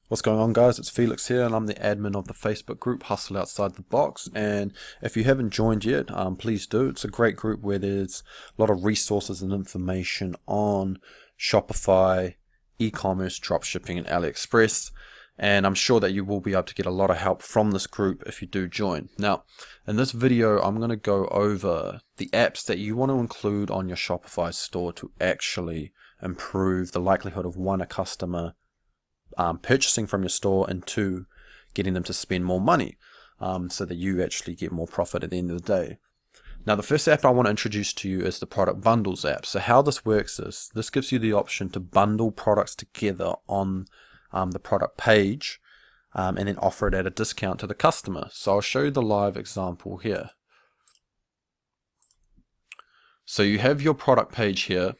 What's going on, guys? It's Felix here, and I'm the admin of the Facebook group Hustle Outside the Box. And if you haven't joined yet, please do. It's a great group where there's a lot of resources and information on Shopify, e-commerce, dropshipping, and AliExpress. And I'm sure that you will be able to get a lot of help from this group if you do join. Now, in this video, I'm going to go over the apps that you want to include on your Shopify store to actually improve the likelihood of, one, a customer purchasing from your store, and two, getting them to spend more money so that you actually get more profit at the end of the day. Now, the first app I want to introduce to you is the product bundles app. So how this works is this gives you the option to bundle products together on the product page and then offer it at a discount to the customer. So I'll show you the live example here. So you have your product page here,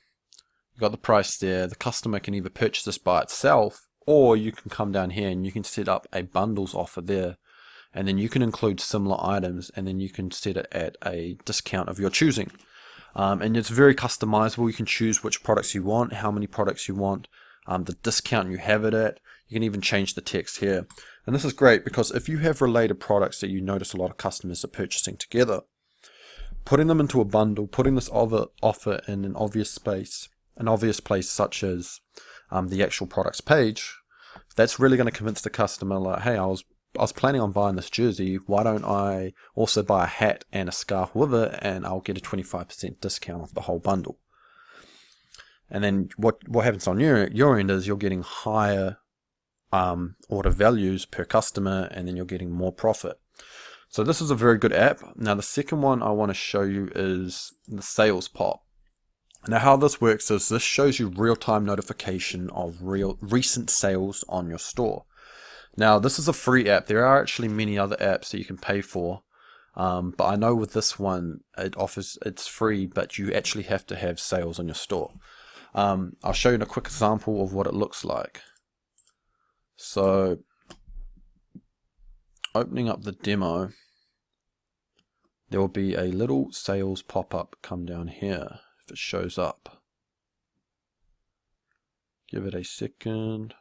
you've got the price there. The customer can either purchase this by itself, or you can come down here and you can set up a bundles offer there, and then you can include similar items, and then you can set it at a discount of your choosing. And it's very customizable. You can choose which products you want, how many products you want, the discount you have it at. You can even change the text here. And this is great because if you have related products that you notice a lot of customers are purchasing together, putting them into a bundle, putting this offer in an obvious place such as the actual products page, that's really going to convince the customer, like, hey, I was planning on buying this jersey, why don't I also buy a hat and a scarf with it, and I'll get a 25% discount off the whole bundle. And then what happens on your end is you're getting higher order values per customer, and then you're getting more profit. So this is a very good app. Now the second one I want to show you is the sales pop. Now how this works is this shows you real-time notification of recent sales on your store. Now this is a free app. There are actually many other apps that you can pay for, but I know with this one it's free, but you actually have to have sales on your store. I'll show you a quick example of what it looks like. So opening up the demo, there will be a little sales pop-up come down here. If it shows up, give it a second.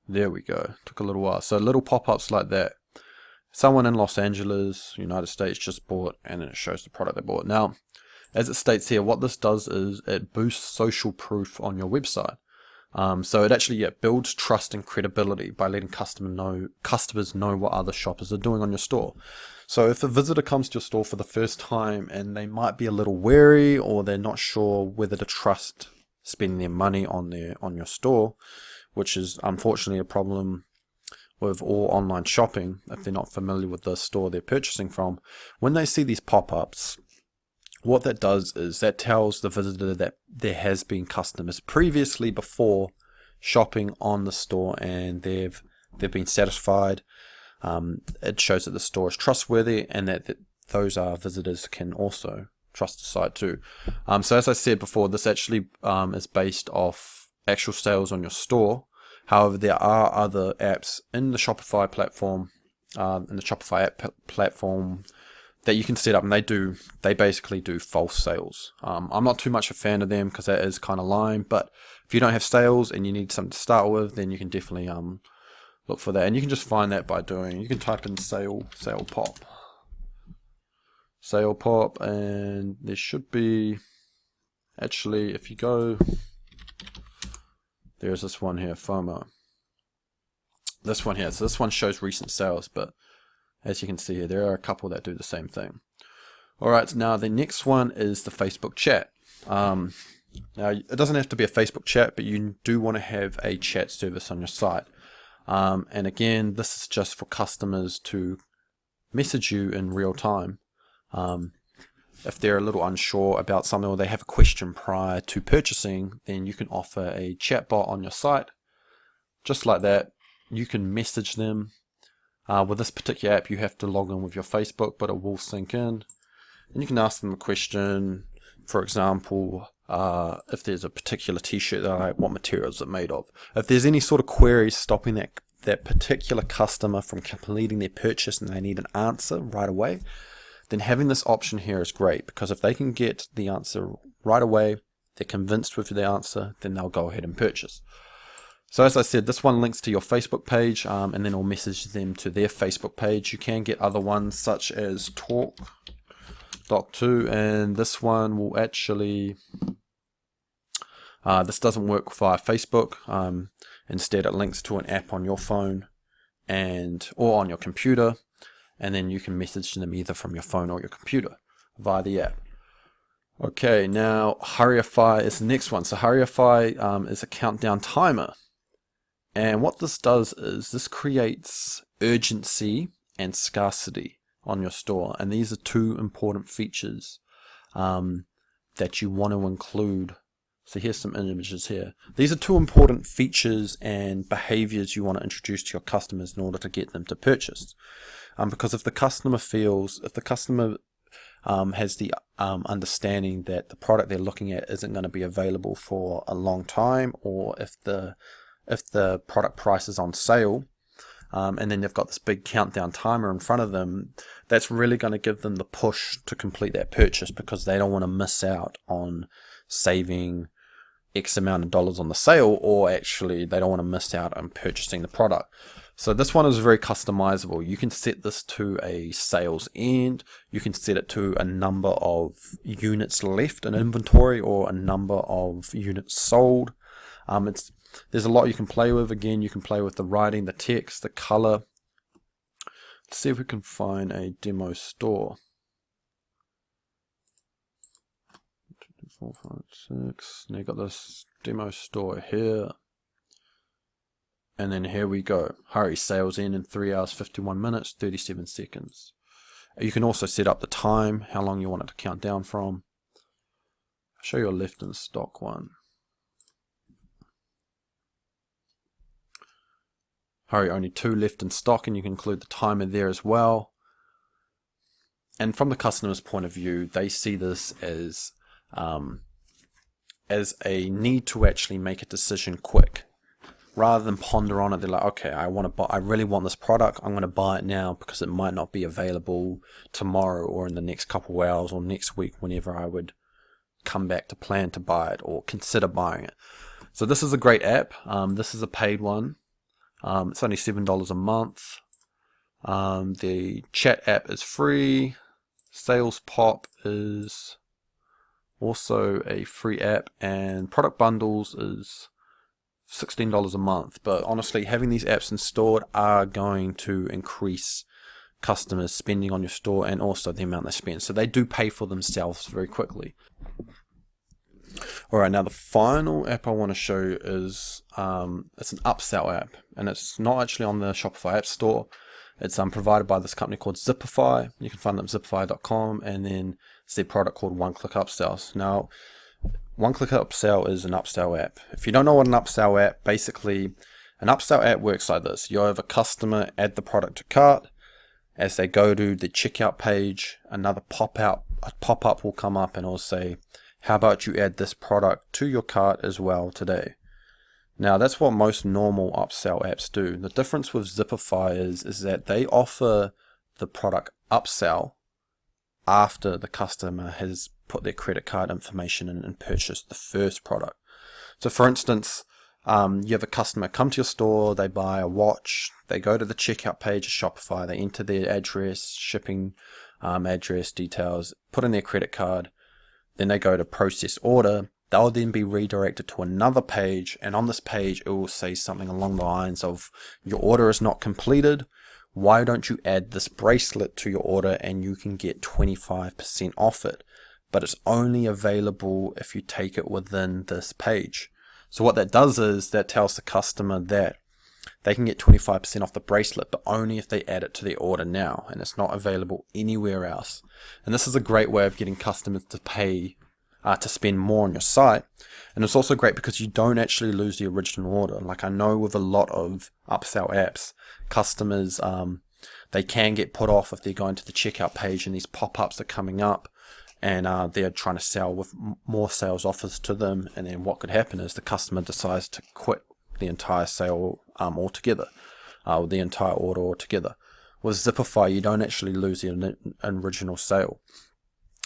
There we go. Took a little while. So little pop-ups like that. Someone in Los Angeles, United States, just bought, and then it shows the product they bought. Now, as it states here, what this does is it boosts social proof on your website. So it actually builds trust and credibility by letting customers know what other shoppers are doing on your store. So if a visitor comes to your store for the first time and they might be a little wary, or they're not sure whether to trust spending their money on your store, which is unfortunately a problem with all online shopping if they're not familiar with the store they're purchasing from, when they see these pop-ups, what that does is that tells the visitor that there has been customers previously before shopping on the store and they've been satisfied. It shows that the store is trustworthy, and that those visitors can also trust the site too. So as I said before, this actually is based off actual sales on your store. However, there are other apps in the Shopify platform, platform, that you can set up, and they basically do false sales. I'm not too much a fan of them because that is kind of lying, but if you don't have sales and you need something to start with, then you can definitely look for that. And you can just find that by you can type in sale pop, and there should be, actually, if you go, there's this one here, FOMO. This one here, so this one shows recent sales, but as you can see here, there are a couple that do the same thing. Alright, now the next one is the Facebook chat. Now, it doesn't have to be a Facebook chat, but you do want to have a chat service on your site. And again, this is just for customers to message you in real time. If they're a little unsure about something, or they have a question prior to purchasing, then you can offer a chatbot on your site. Just like that, you can message them. With this particular app, you have to log in with your Facebook, but it will sync in. And you can ask them a question, for example, if there's a particular t-shirt that I like, what material is it made of? If there's any sort of queries stopping that particular customer from completing their purchase and they need an answer right away, then having this option here is great, because if they can get the answer right away, they're convinced with the answer, then they'll go ahead and purchase. So as I said, this one links to your Facebook page, and then it'll message them to their Facebook page. You can get other ones such as Talk, Doc2, and this one will actually, this doesn't work via Facebook. Instead, it links to an app on your phone or on your computer, and then you can message them either from your phone or your computer via the app. Okay, now Hurryify is the next one. So Hurryify is a countdown timer. And what this does is this creates urgency and scarcity on your store. And these are two important features that you want to include. So here's some images here. These are two important features and behaviors you want to introduce to your customers in order to get them to purchase. Because if the customer has the understanding that the product they're looking at isn't going to be available for a long time, or if the product price is on sale, and then they've got this big countdown timer in front of them, that's really going to give them the push to complete that purchase, because they don't want to miss out on saving X amount of dollars on the sale, or actually they don't want to miss out on purchasing the product. So this one is very customizable. You can set this to a sales end, you can set it to a number of units left in inventory or a number of units sold. There's a lot you can play with. Again, you can play with the writing, the text, the color. Let's see if we can find a demo store. 2, 4, 5, 6. Now you've got this demo store here. And then here we go. Hurry, sales in 3 hours, 51 minutes, 37 seconds. You can also set up the time, how long you want it to count down from. I'll show you a left in stock one. Hurry, only 2 left in stock, and you can include the timer there as well. And from the customer's point of view, they see this as a need to actually make a decision quick. Rather than ponder on it, they're like, okay, I really want this product. I'm going to buy it now because it might not be available tomorrow or in the next couple of hours or next week, whenever I would come back to plan to buy it or consider buying it. So this is a great app. This is a paid one. It's only $7 a month. The chat app is free. Sales Pop is also a free app, and product bundles is $16 a month. But honestly, having these apps installed are going to increase customers spending on your store and also the amount they spend. So they do pay for themselves very quickly. Alright, now the final app I want to show you is it's an Upsell app, and it's not actually on the Shopify App Store. It's provided by this company called Zipify. You can find them at zipify.com, and then it's their product called One Click Upsells. Now, One Click Upsell is an upsell app. If you don't know what an upsell app, basically an upsell app works like this. You have a customer add the product to cart. As they go to the checkout page, another pop-up will come up and it'll say, how about you add this product to your cart as well today? Now that's what most normal upsell apps do. The difference with Zipify is that they offer the product upsell after the customer has put their credit card information in and purchased the first product. So for instance, you have a customer come to your store, they buy a watch, they go to the checkout page of Shopify, they enter their address, shipping address details, put in their credit card, then they go to process order. They'll then be redirected to another page, and on this page it will say something along the lines of, your order is not completed, why don't you add this bracelet to your order and you can get 25% off it, but it's only available if you take it within this page. So what that does is that tells the customer that they can get 25% off the bracelet, but only if they add it to their order now, and it's not available anywhere else. And this is a great way of getting customers to pay to spend more on your site. And it's also great because you don't actually lose the original order. Like I know with a lot of upsell apps, customers they can get put off if they're going to the checkout page and these pop-ups are coming up, and they're trying to sell with more sales offers to them, and then what could happen is the customer decides to quit the entire sale altogether, or the entire order altogether. With Zipify, you don't actually lose the original sale.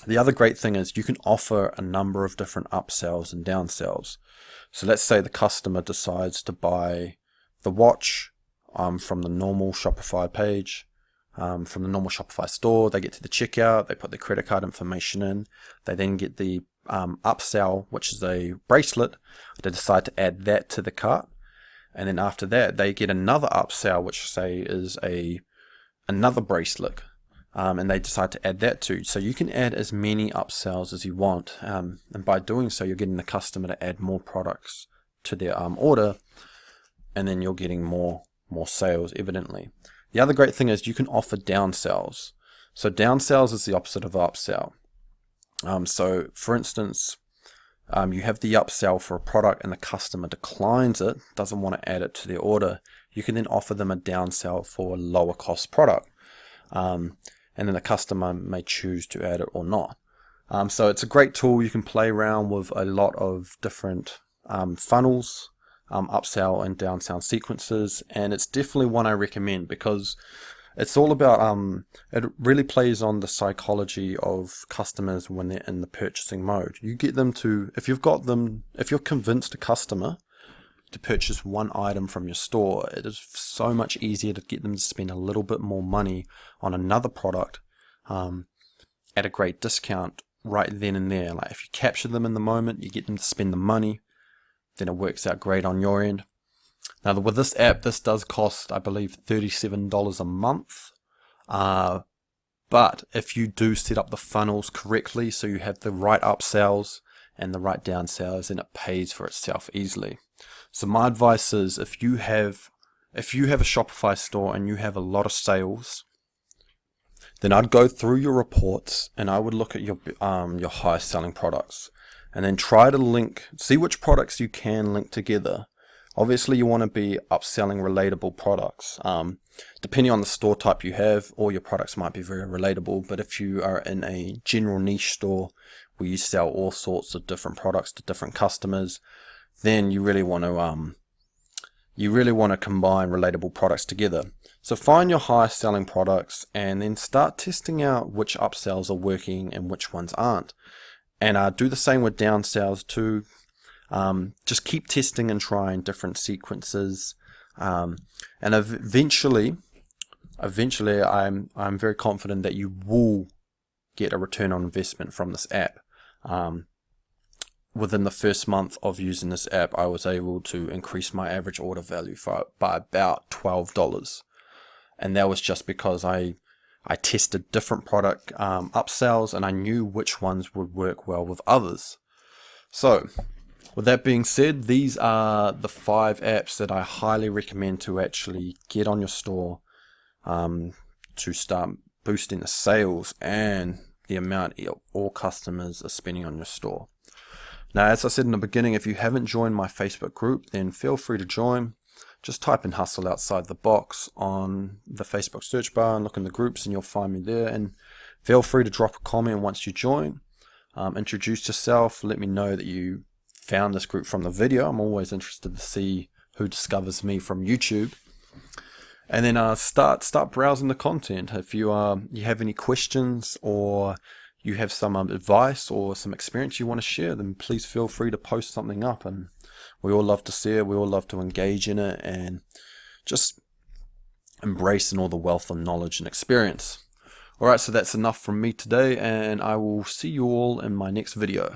The other great thing is you can offer a number of different upsells and downsells. So let's say the customer decides to buy the watch from the normal Shopify page, from the normal Shopify store. They get to the checkout, they put their credit card information in, they then get the upsell, which is a bracelet. They decide to add that to the cart, and then after that they get another upsell, which say is another bracelet, and they decide to add that too. So you can add as many upsells as you want, and by doing so you're getting the customer to add more products to their order, and then you're getting more sales evidently. The other great thing is you can offer downsells. So downsells is the opposite of upsell. So for instance, you have the upsell for a product and the customer declines it, doesn't want to add it to their order. You can then offer them a downsell for a lower cost product, and then the customer may choose to add it or not. So it's a great tool. You can play around with a lot of different funnels, upsell and downsell sequences, and it's definitely one I recommend because it's all about it really plays on the psychology of customers when they're in the purchasing mode. You get them to, if you're convinced a customer to purchase one item from your store, it is so much easier to get them to spend a little bit more money on another product at a great discount right then and there. Like if you capture them in the moment, you get them to spend the money, then it works out great on your end. Now with this app, this does cost, I believe, $37 a month. But if you do set up the funnels correctly, so you have the right upsells and the right downsells, then it pays for itself easily. So my advice is, if you have a Shopify store and you have a lot of sales, then I'd go through your reports and I would look at your highest selling products, and then try to see which products you can link together. Obviously you want to be upselling relatable products. Depending on the store type you have, all your products might be very relatable, but if you are in a general niche store where you sell all sorts of different products to different customers, then you really want to combine relatable products together. So find your highest selling products and then start testing out which upsells are working and which ones aren't. And do the same with downsells too. Just keep testing and trying different sequences, and eventually I'm very confident that you will get a return on investment from this app. Within the first month of using this app, I was able to increase my average order value by about $12, and that was just because I tested different product upsells, and I knew which ones would work well with others. So with that being said, these are the 5 apps that I highly recommend to actually get on your store, to start boosting the sales and the amount all customers are spending on your store. Now, as I said in the beginning, if you haven't joined my Facebook group, then feel free to join. Just type in Hustle Outside the Box on the Facebook search bar and look in the groups and you'll find me there. And feel free to drop a comment once you join. Introduce yourself. Let me know that you found this group from the video. I'm always interested to see who discovers me from YouTube. And then start browsing the content. If you have any questions or you have some advice or some experience you want to share, then please feel free to post something up, and we all love to see it. We all love to engage in it and just embrace in all the wealth of knowledge and experience. Alright, so that's enough from me today, and I will see you all in my next video.